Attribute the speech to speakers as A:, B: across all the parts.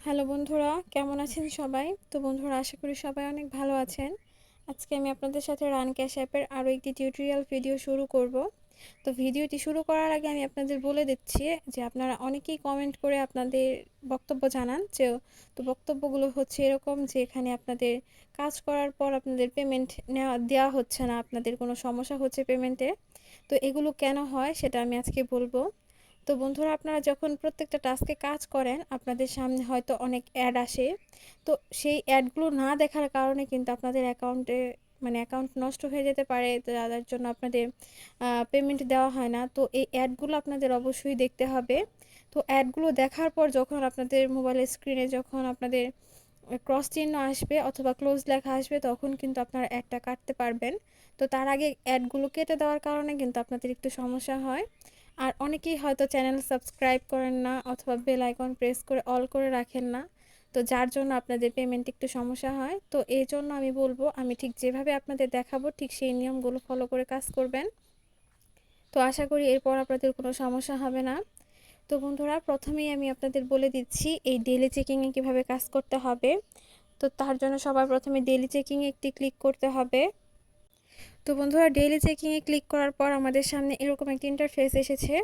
A: Hello বন্ধুরা, কেমন আছেন সবাই? তো বন্ধুরা, আশা করি সবাই অনেক ভালো আছেন। আজকে আমি আপনাদের সাথে রানক্যাশ অ্যাপের আরও একটি টিউটোরিয়াল ভিডিও শুরু করব। তো ভিডিওটি শুরু করার আগে আমি আপনাদের বলে দিচ্ছি যে আপনারা অনেকেই কমেন্ট করে আপনাদের বক্তব্য জানান যে বক্তব্যগুলো হচ্ছে এরকম যে এখানে আপনাদের কাজ করার পর আপনাদের পেমেন্ট দেওয়া হচ্ছে না, আপনাদের কোনো সমস্যা হচ্ছে পেমেন্টে। তো এগুলো কেন হয় সেটা আমি আজকে বলবো। তো বন্ধুরা, আপনারা যখন প্রত্যেকটা টাস্কে কাজ করেন আপনাদের সামনে হয়তো অনেক অ্যাড আসে। তো সেই অ্যাডগুলো না দেখার কারণে কিন্তু আপনাদের অ্যাকাউন্টে অ্যাকাউন্ট নষ্ট হয়ে যেতে পারে, যার জন্য আপনাদের পেমেন্ট দেওয়া হয় না। তো এই অ্যাডগুলো আপনাদের অবশ্যই দেখতে হবে। তো অ্যাডগুলো দেখার পর যখন আপনাদের মোবাইলের স্ক্রিনে যখন আপনাদের ক্রস চিহ্ন আসবে অথবা ক্লোজ লেখা আসবে তখন কিন্তু আপনারা অ্যাডটা কাটতে পারবেন। তো তার আগে অ্যাডগুলো কেটে দেওয়ার কারণে কিন্তু আপনাদের একটু সমস্যা হয়। আর অনেকেই হয়তো চ্যানেল সাবস্ক্রাইব করেন না অথবা বেল আইকন প্রেস করে অল করে রাখেন না। তো যার জন্য আপনাদের পেমেন্ট একটু সমস্যা হয়। তো এই জন্য আমি বলবো, আমি ঠিক যেভাবে আপনাদের দেখাবো ঠিক সেই নিয়মগুলো ফলো করে কাজ করবেন। তো আশা করি এরপর আপনাদের কোনো সমস্যা হবে না। তো বন্ধুরা, প্রথমেই আমি আপনাদের বলে দিচ্ছি এই ডেইলি চেকিংয়ে কীভাবে কাজ করতে হবে। তো তার জন্য সবার প্রথমে ডেইলি চেকিংয়ে একটি ক্লিক করতে হবে। তো বন্ধুরা, ডেইলি চেকিংয়ে ক্লিক করার পর আমাদের সামনে এরকম একটা ইন্টারফেস এসেছে।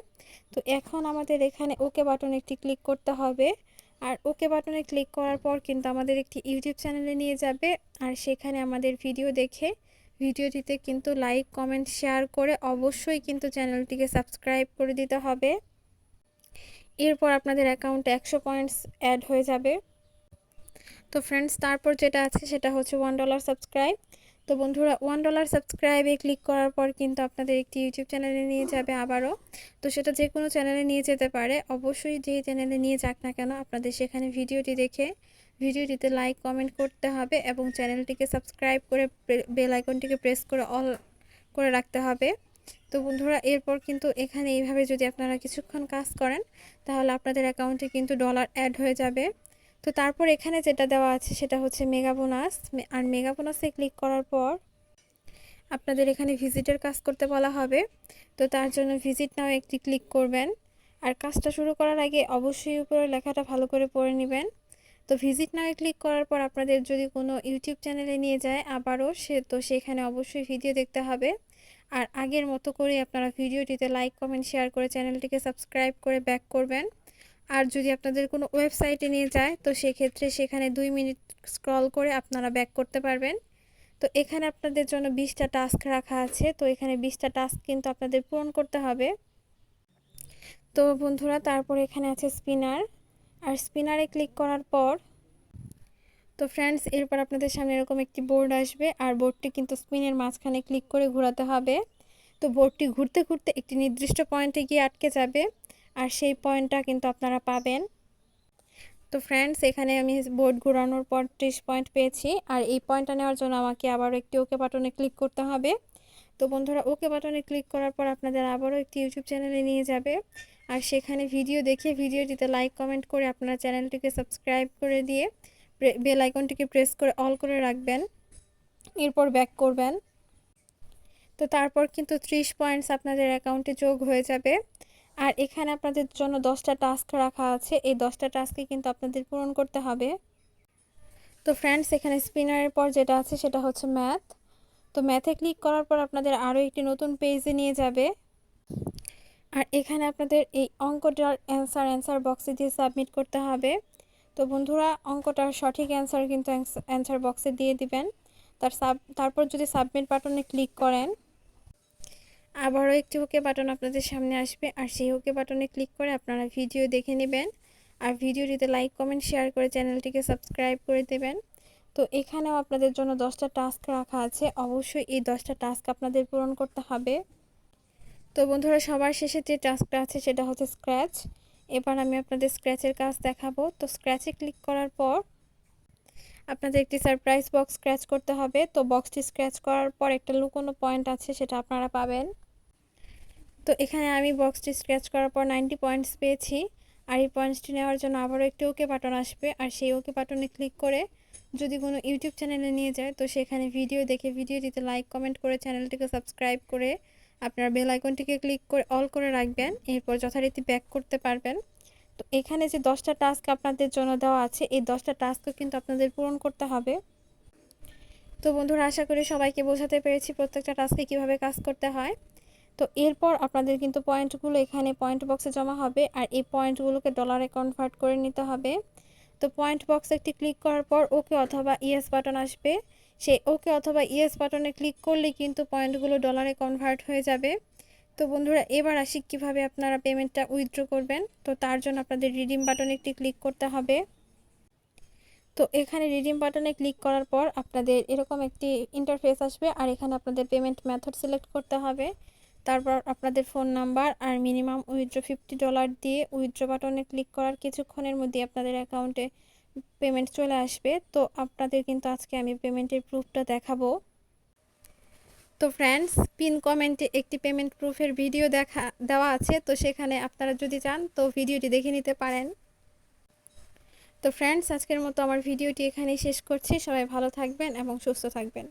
A: তো এখন আমাদের এখানে ওকে বাটনে একটি ক্লিক করতে হবে। আর ওকে বাটনে ক্লিক করার পর কিন্তু আমাদের একটি ইউটিউব চ্যানেলে নিয়ে যাবে। আর সেখানে আমাদের ভিডিও দেখে ভিডিওটিতে কিন্তু লাইক কমেন্ট শেয়ার করে অবশ্যই কিন্তু চ্যানেলটিকে সাবস্ক্রাইব করে দিতে হবে। এরপর আপনাদের অ্যাকাউন্টে 100 পয়েন্টস অ্যাড হয়ে যাবে। তো ফ্রেন্ডস, তারপর যেটা আছে সেটা হচ্ছে $1 সাবস্ক্রাইব। তো বন্ধুরা, $1 সাবস্ক্রাইবে ক্লিক করার পর কিন্তু আপনাদের একটি ইউটিউব চ্যানেলে নিয়ে যাবে আবারও। তো সেটা যে কোনো চ্যানেলে নিয়ে যেতে পারে, অবশ্যই যে চ্যানেলে নিয়ে যাক না কেন আপনাদের সেখানে ভিডিওটি দেখে ভিডিওটিতে লাইক কমেন্ট করতে হবে এবং চ্যানেলটিকে সাবস্ক্রাইব করে বেল আইকনটিকে প্রেস করে অল করে রাখতে হবে। তো বন্ধুরা, এরপর কিন্তু এখানে এইভাবে যদি আপনারা কিছুক্ষণ কাজ করেন তাহলে আপনাদের অ্যাকাউন্টে কিন্তু ডলার অ্যাড হয়ে যাবে। তো তারপর এখানে যেটা দেওয়া আছে সেটা হচ্ছে মেগা বোনাস। আর মেগা বোনাসে ক্লিক করার পর আপনাদের এখানে ভিজিটের কাজ করতে বলা হবে। তো তার জন্য ভিজিট নাও একটি ক্লিক করবেন। আর কাজটা শুরু করার আগে অবশ্যই উপরে লেখাটা ভালো করে পড়ে নেবেন। তো ভিজিট নাও ক্লিক করার পর আপনাদের যদি কোনো ইউটিউব চ্যানেলে নিয়ে যায় আবারও সেখানে অবশ্যই ভিডিও দেখতে হবে। আর আগের মতো করে আপনারা ভিডিওটিতে লাইক কমেন্ট শেয়ার করে চ্যানেলটিকে সাবস্ক্রাইব করে ব্যাক করবেন। আর যদি আপনাদের কোনো ওয়েবসাইটে নিয়ে যায় তো সেক্ষেত্রে সেখানে 2 মিনিট স্ক্রল করে আপনারা ব্যাক করতে পারবেন। তো এখানে আপনাদের জন্য 20টা টাস্ক রাখা আছে। তো এখানে 20টা টাস্ক কিন্তু আপনাদের পূরণ করতে হবে। তো বন্ধুরা, তারপর এখানে আছে স্পিনার। আর স্পিনারে ক্লিক করার পর তো ফ্রেন্ডস, এরপর আপনাদের সামনে এরকম একটি বোর্ড আসবে। আর বোর্ডটি কিন্তু স্পিনের মাঝখানে ক্লিক করে ঘোরাতে হবে। তো বোর্ডটি ঘুরতে ঘুরতে একটি নির্দিষ্ট পয়েন্টে গিয়ে আটকে যাবে। আর সেই পয়েন্টটা কিন্তু আপনারা পাবেন। তো ফ্রেন্ডস, এখানে আমি বোর্ড ঘোরানোর পর 30 পয়েন্ট পেয়েছি। আর এই পয়েন্টটা নেওয়ার জন্য আমাকে আবারও একটি ওকে বাটনে ক্লিক করতে হবে। তো বন্ধুরা, ওকে বাটনে ক্লিক করার পর আপনাদের আবারও একটি ইউটিউব চ্যানেলে নিয়ে যাবে। আর সেখানে ভিডিও দেখে ভিডিওটিতে লাইক কমেন্ট করে আপনারা চ্যানেলটিকে সাবস্ক্রাইব করে দিয়ে বেল আইকনটিকে প্রেস করে অল করে রাখবেন। এরপর ব্যাক করবেন। তো তারপর কিন্তু 30 পয়েন্টস আপনাদের অ্যাকাউন্টে যোগ হয়ে যাবে। আর এখানে আপনাদের জন্য 10টা টাস্ক রাখা আছে। এই 10টা টাস্কে কিন্তু আপনাদের পূরণ করতে হবে। তো ফ্রেন্ডস, এখানে স্পিনারের পর যেটা আছে সেটা হচ্ছে ম্যাথ। তো ম্যাথে ক্লিক করার পর আপনাদের আরও একটি নতুন পেজে নিয়ে যাবে। আর এখানে আপনাদের এই অঙ্কটার অ্যান্সার বক্সে দিয়ে সাবমিট করতে হবে। তো বন্ধুরা, অঙ্কটার সঠিক অ্যান্সার কিন্তু অ্যান্সার বক্সে দিয়ে দিবেন। তারপর যদি সাবমিট বাটনে ক্লিক করেন আবারও একটি ওকে বাটন আপনাদের সামনে আসবে। আর সেই ওকে বাটনে ক্লিক করে আপনারা ভিডিও দেখে নেবেন। আর ভিডিওটিতে লাইক কমেন্ট শেয়ার করে চ্যানেলটিকে সাবস্ক্রাইব করে দেবেন। তো এখানেও আপনাদের জন্য 10টা টাস্ক রাখা আছে। অবশ্যই এই 10টা টাস্ক আপনাদের পূরণ করতে হবে। তো বন্ধুরা, সবার শেষে যে টাস্কটা আছে সেটা হচ্ছে স্ক্র্যাচ। এবার আমি আপনাদের স্ক্র্যাচের কাজ দেখাবো। তো স্ক্র্যাচে ক্লিক করার পর আপনাদের একটি সারপ্রাইজ বক্স স্ক্র্যাচ করতে হবে। তো বক্সটি স্ক্র্যাচ করার পর একটা লুকোনো পয়েন্ট আছে, সেটা আপনারা পাবেন। তো এখানে আমি বক্সটি স্ক্র্যাচ করার পর 90 পয়েন্টস পেয়েছি। আর এই পয়েন্টসটি নেওয়ার জন্য আবারও একটি ওকে বাটন আসবে। আর সেই ওকে বাটনে ক্লিক করে যদি কোনো ইউটিউব চ্যানেলে নিয়ে যায় তো সেখানে ভিডিও দেখে ভিডিওটিতে লাইক কমেন্ট করে চ্যানেলটিকে সাবস্ক্রাইব করে আপনার বেল আইকনটিকে ক্লিক করে অল করে রাখবেন। এরপর যথারীতি ব্যাক করতে পারবেন। তো এখানে যে 10টা টাস্ক আপনাদের জন্য দেওয়া আছে, এই 10টা টাস্কও কিন্তু আপনাদের পূরণ করতে হবে। তো বন্ধুরা, আশা করি সবাইকে বোঝাতে পেরেছি প্রত্যেকটা টাস্কে কিভাবে কাজ করতে হয়। তো এরপর আপনাদের কিন্তু পয়েন্টগুলো এখানে পয়েন্ট বক্সে জমা হবে, আর এই পয়েন্টগুলোকে ডলারে কনভার্ট করে নিতে হবে। তো পয়েন্ট বক্সে একটি ক্লিক করার পর ওকে অথবা ইয়েস বাটন আসবে। সেই ওকে অথবা ইয়েস বাটনে ক্লিক করলে কিন্তু পয়েন্টগুলো ডলারে কনভার্ট হয়ে যাবে। তো বন্ধুরা, এবার আসি কীভাবে আপনারা পেমেন্টটা উইথড্র করবেন। তো তার জন্য আপনাদের রিডিম বাটনে একটি ক্লিক করতে হবে। তো এখানে রিডিম বাটনে ক্লিক করার পর আপনাদের এরকম একটি ইন্টারফেস আসবে, আর এখানে আপনাদের পেমেন্ট মেথড সিলেক্ট করতে হবে। তারপর আপনাদের ফোন নাম্বার আর মিনিমাম উইথড্র $50 দিয়ে উইথড্র বাটনে ক্লিক করার কিছুক্ষণের মধ্যে আপনাদের অ্যাকাউন্টে পেমেন্ট চলে আসবে। তো আপনাদের কিন্তু আজকে আমি পেমেন্টের প্রুফটা দেখাবো। তো ফ্রেন্ডস, পিন কমেন্টে একটি পেমেন্ট প্রুফের ভিডিও দেওয়া আছে, তো সেখানে আপনারা যদি চান তো ভিডিওটি দেখে নিতে পারেন। তো ফ্রেন্ডস, আজকের মতো আমার ভিডিওটি এখানেই শেষ করছি। সবাই ভালো থাকবেন এবং সুস্থ থাকবেন।